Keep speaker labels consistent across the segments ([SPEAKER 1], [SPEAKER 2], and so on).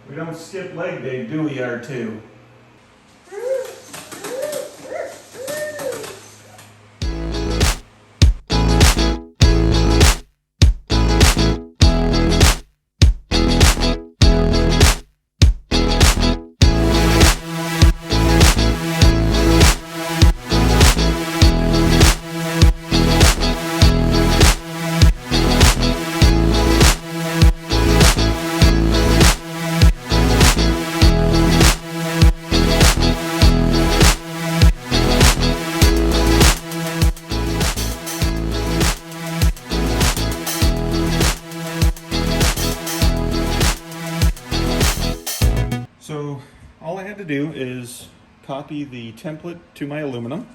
[SPEAKER 1] We don't skip leg day, do we, R2? So all I had to do is copy the template to my aluminum.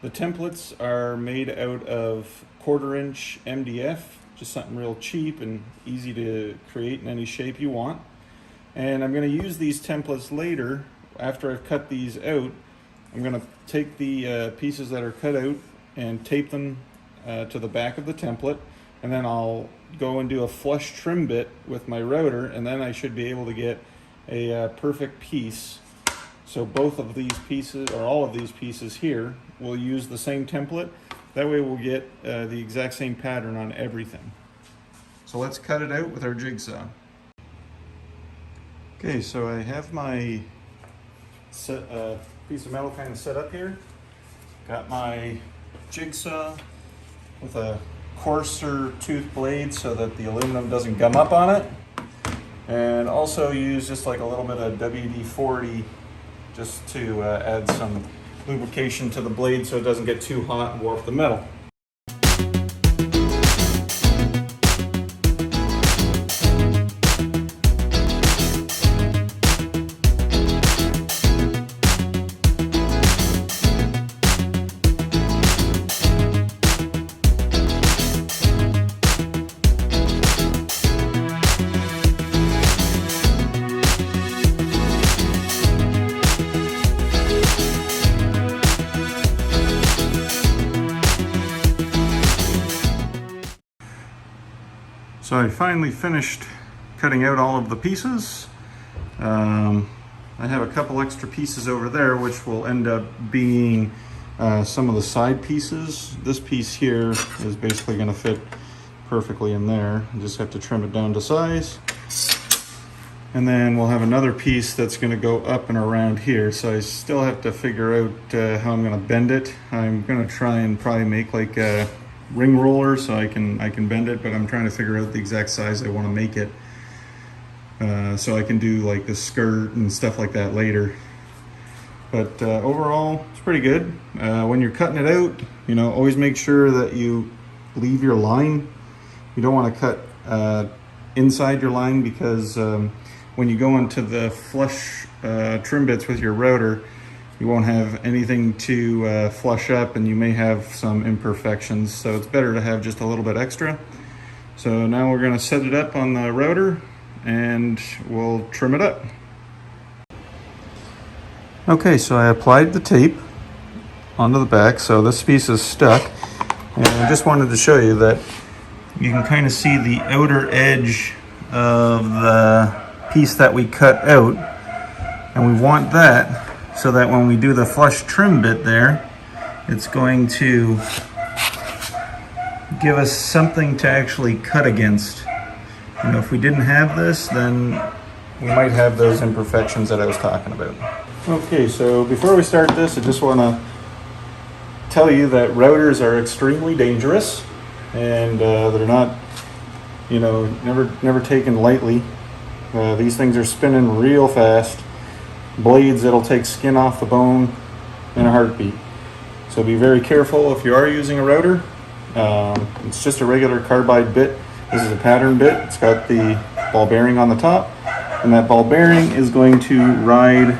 [SPEAKER 1] The templates are made out of 1/4" MDF, just something real cheap and easy to create in any shape you want. And I'm going to use these templates later. After I've cut these out, I'm going to take the pieces that are cut out and tape them to the back of the template, and then I'll go and do a flush trim bit with my router, and then I should be able to get a perfect piece. So both of these pieces, or all of these pieces here, will use the same template. That way we'll get the exact same pattern on everything. So let's cut it out with our jigsaw. Okay, so I have my piece of metal kind of set up here. Got my jigsaw with a coarser tooth blade so that the aluminum doesn't gum up on it. And also use just like a little bit of WD-40 just to add some lubrication to the blade so it doesn't get too hot and warp the metal. So I finally finished cutting out all of the pieces. I have a couple extra pieces over there which will end up being some of the side pieces. This piece here is basically going to fit perfectly in there. I just have to trim it down to size. And then we'll have another piece that's going to go up and around here. So I still have to figure out how I'm going to bend it. I'm going to try and probably make like a ring roller so I can bend it, but I'm trying to figure out the exact size I want to make it, so I can do like the skirt and stuff like that later. But overall it's pretty good. When you're cutting it out, you know, always make sure that you leave your line. You don't want to cut inside your line, because when you go into the flush trim bits with your router, you won't have anything to flush up, and you may have some imperfections. So it's better to have just a little bit extra. So now we're going to set it up on the router and we'll trim it up. Okay, so I applied the tape onto the back, so this piece is stuck. And I just wanted to show you that you can kind of see the outer edge of the piece that we cut out. And we want that so that when we do the flush trim bit there, it's going to give us something to actually cut against. You know, if we didn't have this, then we might have those imperfections that I was talking about. Okay, so before we start this, I just want to tell you that routers are extremely dangerous, and they're not, you know, never taken lightly. These things are spinning real fast. Blades that'll take skin off the bone in a heartbeat. So be very careful if you are using a router. It's just a regular carbide bit. This is a pattern bit. It's got the ball bearing on the top, and that ball bearing is going to ride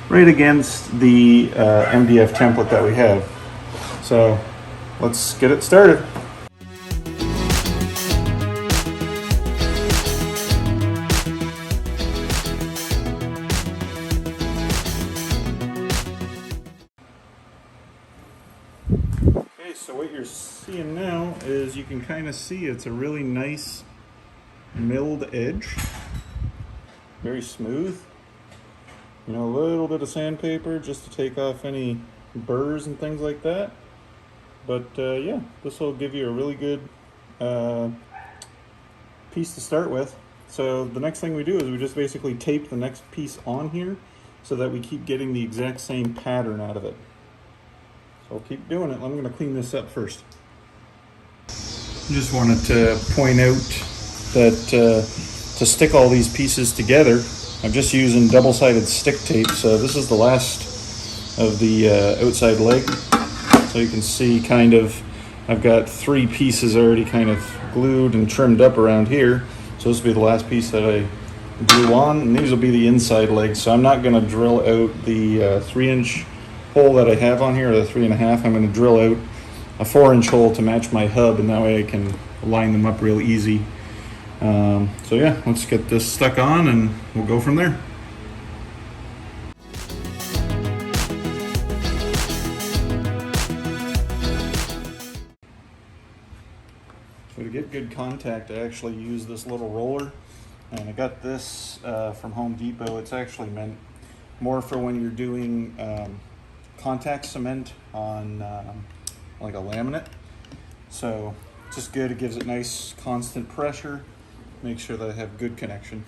[SPEAKER 1] right against the MDF template that we have. So let's get it started. Okay, so what you're seeing now is you can kind of see it's a really nice milled edge. Very smooth. You know, a little bit of sandpaper just to take off any burrs and things like that. But yeah, this will give you a really good piece to start with. So the next thing we do is we just basically tape the next piece on here so that we keep getting the exact same pattern out of it. So I'll keep doing it. I'm going to clean this up first. I just wanted to point out that to stick all these pieces together, I'm just using double-sided stick tape. So this is the last of the outside leg. So you can see kind of, I've got 3 pieces already kind of glued and trimmed up around here. So this will be the last piece that I glue on, and these will be the inside legs. So I'm not going to drill out the 3-inch hole that I have on here, or the 3.5. I'm going to drill out a 4-inch hole to match my hub, and that way I can line them up real easy. So yeah, let's get this stuck on and we'll go from there. So to get good contact, I actually use this little roller, and I got this from Home Depot. It's actually meant more for when you're doing contact cement on like a laminate. So it's just good. It gives it nice constant pressure. Make sure that I have good connection.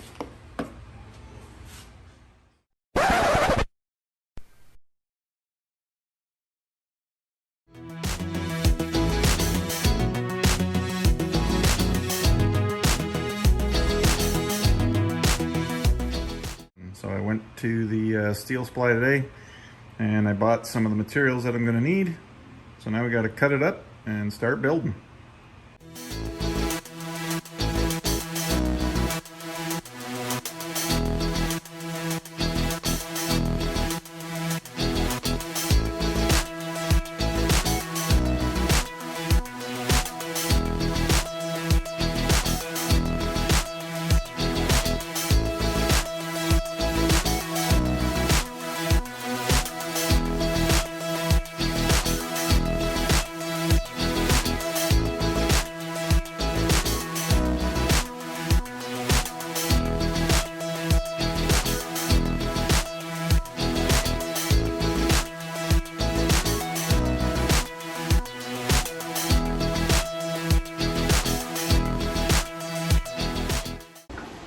[SPEAKER 1] So I went to the steel supply today and I bought some of the materials that I'm going to need. So now we got to cut it up and start building.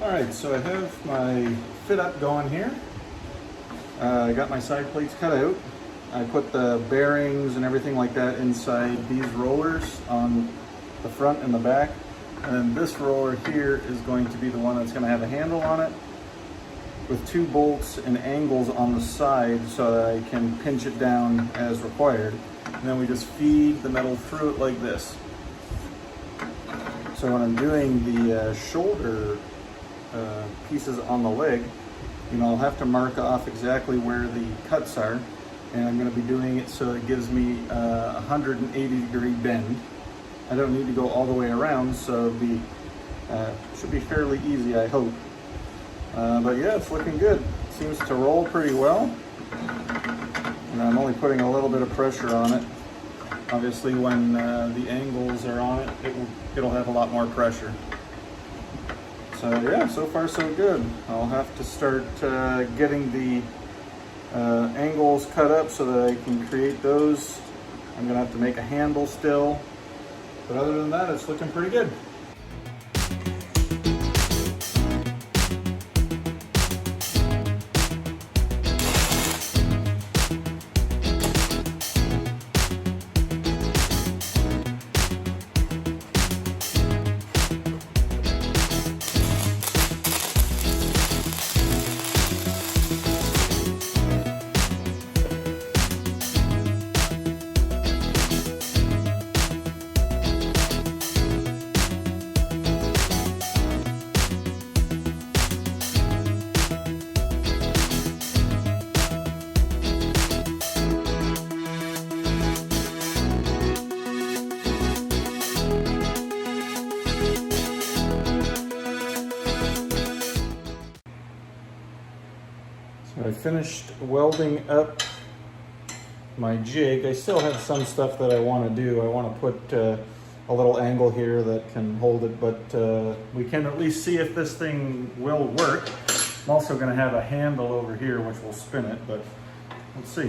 [SPEAKER 1] Alright, so I have my fit up going here. I got my side plates cut out. I put the bearings and everything like that inside these rollers on the front and the back. And this roller here is going to be the one that's going to have a handle on it with 2 bolts and angles on the side so that I can pinch it down as required. And then we just feed the metal through it like this. So when I'm doing the shoulder pieces on the leg, you know, I'll have to mark off exactly where the cuts are, and I'm going to be doing it so it gives me a 180-degree bend. I don't need to go all the way around, so it should be fairly easy, I hope. But yeah, it's looking good. It seems to roll pretty well, and I'm only putting a little bit of pressure on it. Obviously, when the angles are on it, it'll have a lot more pressure. So yeah, so far so good. I'll have to start getting the angles cut up so that I can create those. I'm gonna have to make a handle still, but other than that, it's looking pretty good. I finished welding up my jig. I still have some stuff that I want to do. I want to put a little angle here that can hold it, but we can at least see if this thing will work. I'm also going to have a handle over here which will spin it, but let's see.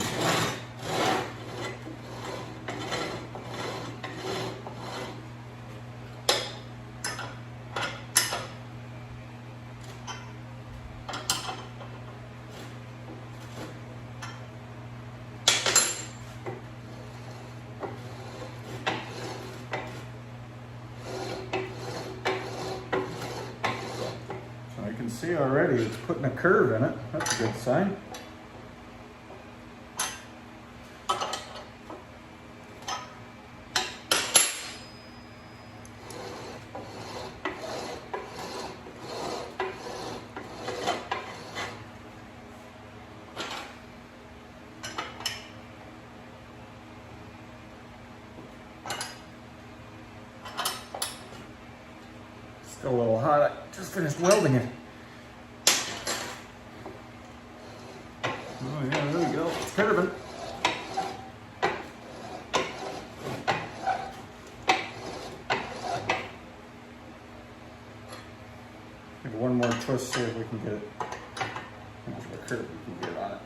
[SPEAKER 1] See already it's putting a curve in it. That's a good sign. Still a little hot. I just finished welding it. Oh yeah, there we go. It's curving. Give it one more twist, see if we can get it. How much of a curve we can get on it.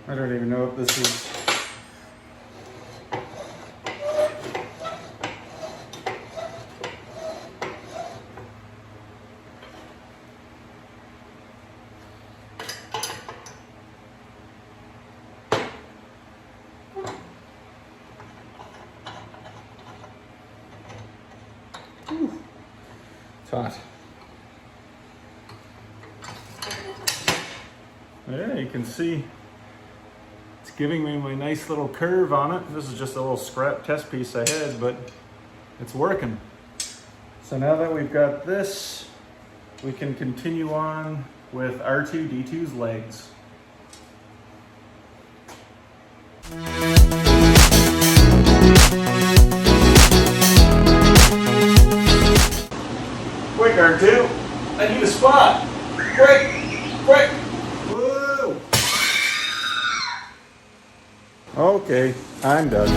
[SPEAKER 1] I don't even know if this is. It's hot. Yeah, you can see it's giving me my nice little curve on it. This is just a little scrap test piece I had, but it's working. So now that we've got this, we can continue on with R2D2's legs. Quick, R2, I need a spot. Quick, quick. Whoa. Okay, I'm done.